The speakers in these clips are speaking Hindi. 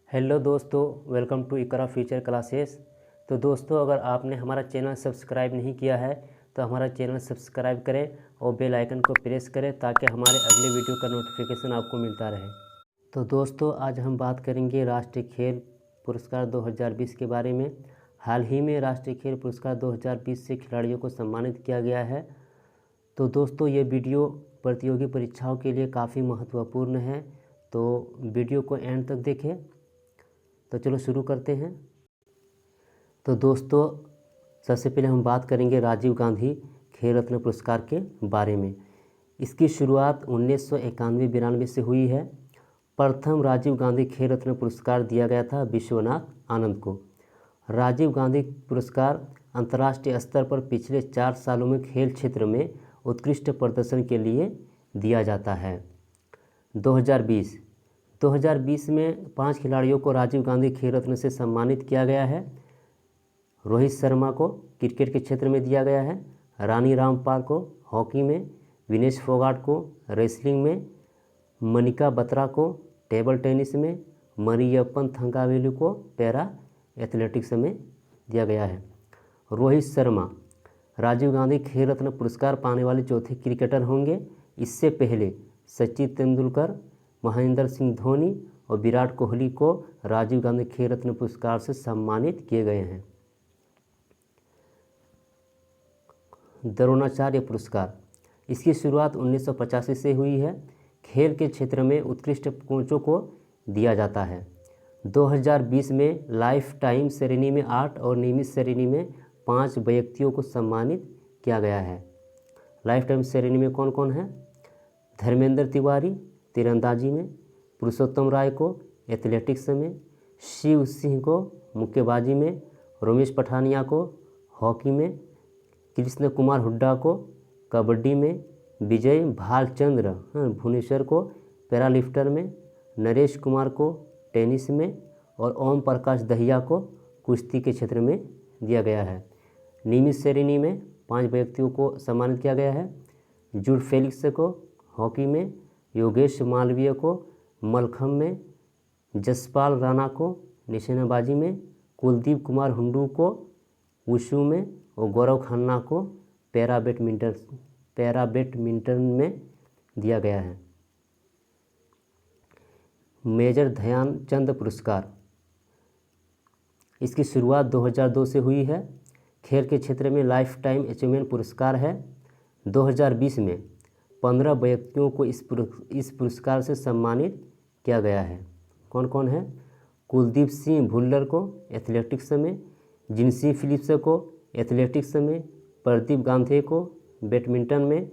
हेलो दोस्तों, welcome to Iqra future classes. तो दोस्तों, अगर आपने हमारा चैनल सब्सक्राइब नहीं किया है तो हमारा चैनल सब्सक्राइब करें और बेल आइकन को प्रेस करें ताकि हमारे अगले वीडियो का नोटिफिकेशन आपको मिलता रहे। तो दोस्तों, आज हम बात करेंगे राष्ट्रीय खेल पुरस्कार 2020 के बारे में। हाल ही में राष्ट्रीय खेल पुरस्कार 2020 से खिलाड़ियों को सम्मानित किया गया है। तो दोस्तों, ये वीडियो प्रतियोगी परीक्षाओं के लिए काफ़ी महत्वपूर्ण है, तो वीडियो को एंड तक देखें। तो चलो शुरू करते हैं। तो दोस्तों, सबसे पहले हम बात करेंगे राजीव गांधी खेल रत्न पुरस्कार के बारे में। इसकी शुरुआत 1991-92 से हुई है। प्रथम राजीव गांधी खेल रत्न पुरस्कार दिया गया था विश्वनाथ आनंद को। राजीव गांधी पुरस्कार अंतर्राष्ट्रीय स्तर पर पिछले 4 सालों में खेल क्षेत्र में उत्कृष्ट प्रदर्शन के लिए दिया जाता है। 2020 में 5 खिलाड़ियों को राजीव गांधी खेल रत्न से सम्मानित किया गया है। रोहित शर्मा को क्रिकेट के क्षेत्र में दिया गया है, रानी रामपाल को हॉकी में, विनेश फोगाट को रेसलिंग में, मनिका बत्रा को टेबल टेनिस में, मरियप्पन थंगावेलु को पैरा एथलेटिक्स में दिया गया है। रोहित शर्मा राजीव गांधी खेल रत्न पुरस्कार पाने वाले चौथे क्रिकेटर होंगे। इससे पहले सचिन तेंदुलकर, महेंद्र सिंह धोनी और विराट कोहली को राजीव गांधी खेल रत्न पुरस्कार से सम्मानित किए गए हैं। द्रोणाचार्य पुरस्कार, इसकी शुरुआत 1985 से हुई है। खेल के क्षेत्र में उत्कृष्ट कोचों को दिया जाता है। 2020 में लाइफ टाइम श्रेणी में 8 और नियमित श्रेणी में 5 व्यक्तियों को सम्मानित किया गया है। लाइफ टाइम श्रेणी में कौन कौन है? धर्मेंद्र तिवारी तीरंदाजी में, पुरुषोत्तम राय को एथलेटिक्स में, शिव सिंह को मुक्केबाजी में, रमेश पठानिया को हॉकी में, कृष्ण कुमार हुड्डा को कबड्डी में, विजय भालचंद्र भुवनेश्वर को पैरालिफ्टर में, नरेश कुमार को टेनिस में और ओम प्रकाश दहिया को कुश्ती के क्षेत्र में दिया गया है। नियमित श्रेणी में 5 व्यक्तियों को सम्मानित किया गया है। जूड फेलिक्स को हॉकी में, योगेश मालवीय को मलखम्ब में, जसपाल राणा को निशानेबाजी में, कुलदीप कुमार हुंडू को वुशु में और गौरव खन्ना को पैरा बैडमिंटन में दिया गया है। मेजर ध्यानचंद पुरस्कार, इसकी शुरुआत 2002 से हुई है। खेल के क्षेत्र में लाइफ टाइम अचीवमेंट पुरस्कार है। 2020 में 15 व्यक्तियों को इस पुरस्कार से सम्मानित किया गया है। कौन कौन है? कुलदीप सिंह भुल्लर को एथलेटिक्स में, जिन्सी फिलिप्स को एथलेटिक्स में, प्रदीप गांधी को बैडमिंटन में,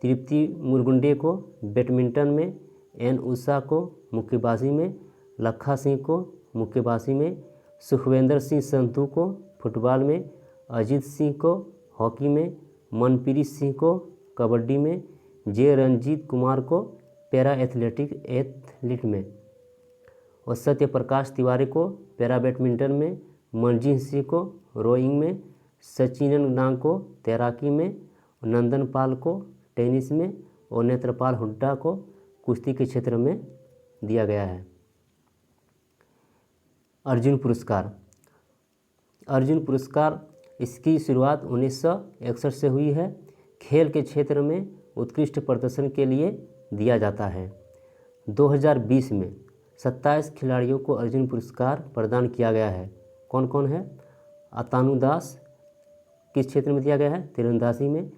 तृप्ति मुरगुंडे को बैडमिंटन में, एन उषा को मुक्केबाजी में, लखा सिंह को मुक्केबाजी में, सुखविंदर सिंह संधू को फुटबॉल में, अजीत सिंह को हॉकी में, मनप्रीत सिंह को कबड्डी में, जे रंजीत कुमार को पैरा एथलीट में और सत्य प्रकाश तिवारी को पैरा बैडमिंटन में, मनजीत सिंह को रोइंग में, सचिन नाग को तैराकी में, नंदन पाल को टेनिस में और नेत्रपाल हुड्डा को कुश्ती के क्षेत्र में दिया गया है। अर्जुन पुरस्कार, इसकी शुरुआत 1961 से हुई है। खेल के क्षेत्र में उत्कृष्ट प्रदर्शन के लिए दिया जाता है। 2020 में 27 खिलाड़ियों को अर्जुन पुरस्कार प्रदान किया गया है। कौन कौन है? अतानु दास किस क्षेत्र में दिया गया है? तीरंदाजी में,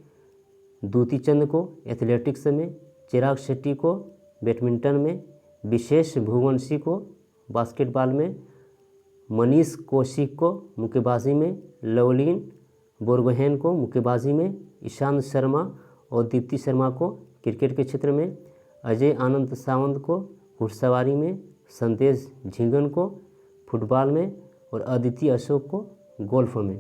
दूती चंद को एथलेटिक्स में, चिराग शेट्टी को बैडमिंटन में, विशेष भुवनशी को बास्केटबॉल में, मनीष कौशिक को मुक्केबाजी में, लवलीन बोरगोहेन को मुक्केबाजी में, ईशांत शर्मा और दीप्ति शर्मा को क्रिकेट के क्षेत्र में, अजय आनंद सावंत को घुड़सवारी में, संदेश झिंगन को फुटबॉल में और अदिति अशोक को गोल्फ में।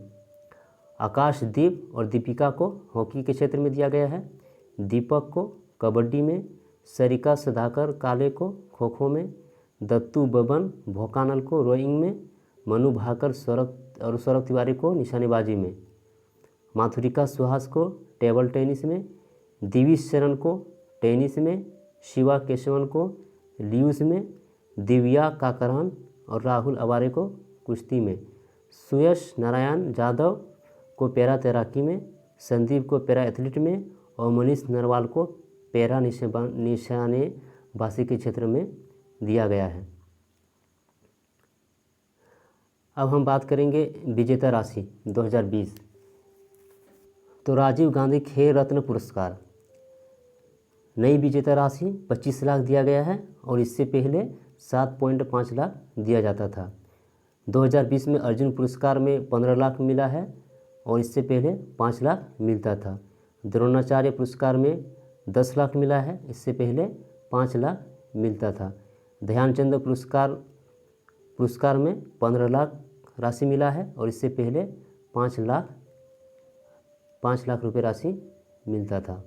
आकाशदीप और दीपिका को हॉकी के क्षेत्र में दिया गया है। दीपक को कबड्डी में, सरिका सुधाकर काले को खो खो में, दत्तू बबन भोकानल को रोइंग में, मनु भाकर सौरभ तिवारी को निशानेबाजी में, माथुरिका सुहास को टेबल टेनिस में, दिविज शरण को टेनिस में, शिवा केशवन को ल्यूस में, दिव्या काकरान और राहुल अवारे को कुश्ती में, सुयश नारायण यादव को पैरा तैराकी में, संदीप को पैरा एथलीट में और मनीष नरवाल को पैरा निशानेबाजी के क्षेत्र में दिया गया है। अब हम बात करेंगे विजेता राशि 2020। तो राजीव गांधी खेल रत्न पुरस्कार नई विजेता राशि 25 लाख दिया गया है और इससे पहले 7.5 लाख दिया जाता था। 2020 में अर्जुन पुरस्कार में 15 लाख मिला है और इससे पहले 5 लाख मिलता था। द्रोणाचार्य पुरस्कार में 10 लाख मिला है, इससे पहले 5 लाख मिलता था। ध्यानचंद पुरस्कार में 15 लाख राशि मिला है और इससे पहले 5 लाख रुपए राशि मिलता था।